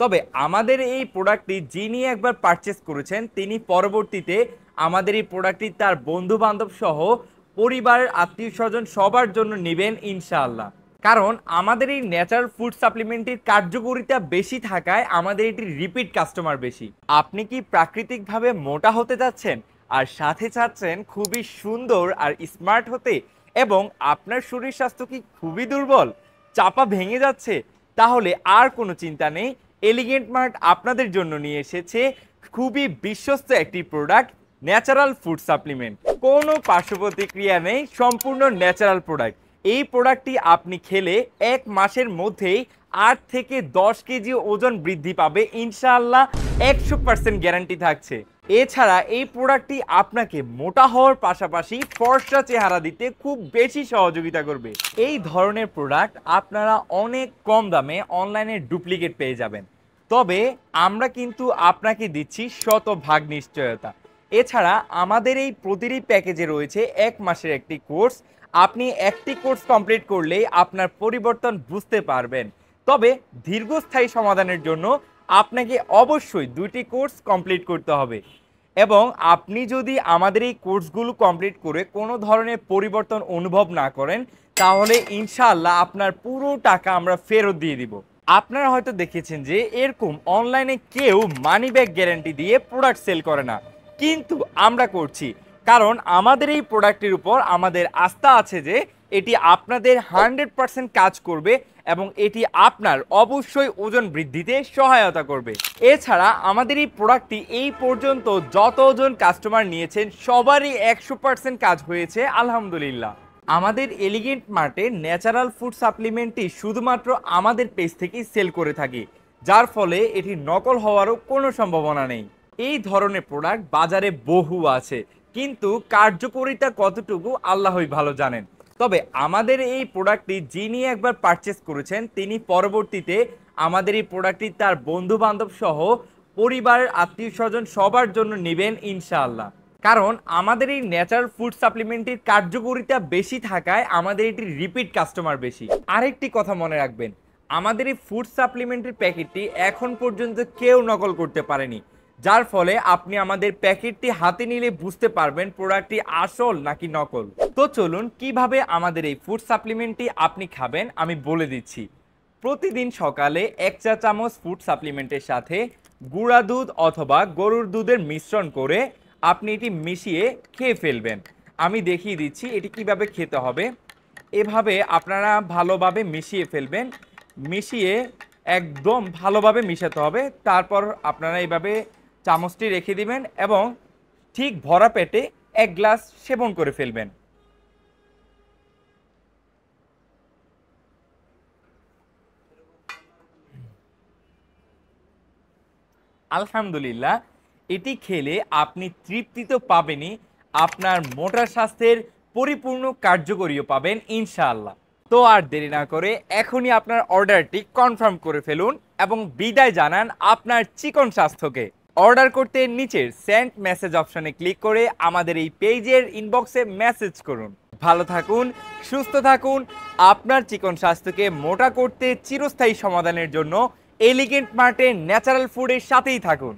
তবে আমাদের এই প্রোডাক্টটি যিনি একবার পারচেস করেছেন তিনি পরবর্তীতে আমাদের এই প্রোডাক্টটি তার বন্ধু বান্ধব সহ পরিবারের আত্মীয় স্বজন সবার জন্য নেবেন ইনশাআল্লাহ। কারণ আমাদের এই ন্যাচারাল ফুড সাপ্লিমেন্টের কার্যকারিতা বেশি থাকায় আমাদের এটির রিপিট কাস্টমার বেশি। আপনি কি প্রাকৃতিকভাবে মোটা হতে যাচ্ছেন আর সাথে চাচ্ছেন খুবই সুন্দর আর স্মার্ট হতে, এবং আপনার শরীর স্বাস্থ্য কি খুবই দুর্বল, চাপা ভেঙে যাচ্ছে, তাহলে আর কোনো চিন্তা নেই। এলিগেন্ট মার্ট আপনাদের জন্য নিয়ে এসেছে খুবই বিশ্বস্ত একটি প্রোডাক্ট, ন্যাচারাল ফুড সাপ্লিমেন্ট। কোনো পার্শ্ব প্রতিক্রিয়া নেই, সম্পূর্ণ ন্যাচারাল প্রোডাক্ট। এই প্রোডাক্টটি আপনি খেলে 1 মাসের মধ্যেই 8 থেকে 10 কেজি ওজন বৃদ্ধি পাবে ইনশাআল্লাহ, 100% গ্যারান্টি থাকছে। এছাড়া এই প্রোডাক্টটি আপনাকে মোটা হওয়ার পাশাপাশি ফর্সা চেহারা দিতে খুব বেশি সহযোগিতা করবে। এই ধরনের প্রোডাক্ট আপনারা অনেক কম দামে অনলাইনে ডুপ্লিকেট পেয়ে যাবেন, তবে আমরা কিন্তু আপনাকে দিচ্ছি শতভাগ নিশ্চয়তা। এছাড়া আমাদের এই প্রতিটি প্যাকেজে রয়েছে 1 মাসের একটি কোর্স। আপনি একটি কোর্স কমপ্লিট করলেই আপনার পরিবর্তন বুঝতে পারবেন। তবে দীর্ঘস্থায়ী সমাধানের জন্য আপনাকে অবশ্যই 2টি কোর্স কমপ্লিট করতে হবে, এবং আপনি যদি আমাদের এই কোর্সগুলো কমপ্লিট করে কোনো ধরনের পরিবর্তন অনুভব না করেন তাহলে ইনশাআল্লাহ আপনার পুরো টাকা আমরা ফেরত দিয়ে দিব। আপনারা হয়তো দেখেছেন যে এরকম অনলাইনে কেউ মানি ব্যাক গ্যারান্টি দিয়ে প্রোডাক্ট সেল করে না, কিন্তু আমরা করছি। কারণ আমাদের এই প্রোডাক্টের উপর আমাদের আস্থা আছে যে এটি আপনাদের 100% কাজ করবে এবং এটি আপনার অবশ্যই ওজন বৃদ্ধিতে সহায়তা করবে। এছাড়া আমাদের এই প্রোডাক্টটি এই পর্যন্ত যতজন কাস্টমার নিয়েছেন সবারই 100% কাজ হয়েছে আলহামদুলিল্লাহ। আমাদের এলিগেন্ট মার্টে ন্যাচারাল ফুড সাপ্লিমেন্টটি শুধুমাত্র আমাদের পেজ থেকেই সেল করে থাকি, যার ফলে এটি নকল হওয়ারও কোনো সম্ভাবনা নেই। এই ধরনের প্রোডাক্ট বাজারে বহু আছে, কিন্তু কার্যকারিতা কতটুকু আল্লাহই ভালো জানেন। তবে আমাদের এই প্রোডাক্টটি যিনি একবার পারচেস করেছেন তিনি পরবর্তীতে আমাদের এই প্রোডাক্টটি তার বন্ধু বান্ধব সহ পরিবারের আত্মীয় স্বজন সবার জন্য নেবেন ইনশাআল্লাহ। কারণ আমাদের এই ন্যাচারাল ফুড সাপ্লিমেন্টের কার্যকারিতা বেশি থাকায় আমাদের এটির রিপিট কাস্টমার বেশি। আরেকটি কথা মনে রাখবেন, আমাদের এই ফুড সাপ্লিমেন্টের প্যাকেটটি এখন পর্যন্ত কেউ নকল করতে পারেনি, যার ফলে আপনি আমাদের প্যাকেটটি হাতে নিলে বুঝতে পারবেন প্রোডাক্টটি আসল নাকি নকল। তো চলুন কিভাবে আমাদের এই ফুড সাপ্লিমেন্টটি আপনি খাবেন আমি বলে দিচ্ছি। প্রতিদিন সকালে 1 চা চামচ ফুড সাপ্লিমেন্টের সাথে গুঁড়া দুধ অথবা গরুর দুধের মিশ্রণ করে আপনি এটি মিশিয়ে খেয়ে ফেলবেন। আমি দেখিয়ে দিচ্ছি এটি কিভাবে খেতে হবে। এভাবে আপনারা ভালোভাবে মিশিয়ে ফেলবেন, মিশিয়ে একদম ভালোভাবে মিশাতে হবে। তারপর আপনারা এইভাবে চামচটি রেখে দিবেন এবং ঠিক ভরা পেটে 1 গ্লাস সেবন করে ফেলবেন। আলহামদুলিল্লাহ, এটি খেলে আপনি তৃপ্তি তো পাবেনই, আপনার মোটা স্বাস্থ্যের পরিপূর্ণ কার্যকরীও পাবেন ইনশাআল্লাহ। তো আর দেরি না করে এখনই আপনার অর্ডারটি কনফার্ম করে ফেলুন এবং বিদায় জানান আপনার চিকন স্বাস্থ্যকে। অর্ডার করতে নিচের সেন্ড মেসেজ অপশনে ক্লিক করে আমাদের এই পেজের ইনবক্সে মেসেজ করুন। ভালো থাকুন, সুস্থ থাকুন। আপনার চিকন স্বাস্থ্যকে মোটা করতে চিরস্থায়ী সমাধানের জন্য এলিগেন্ট মার্টের ন্যাচারাল ফুডের সাথেই থাকুন।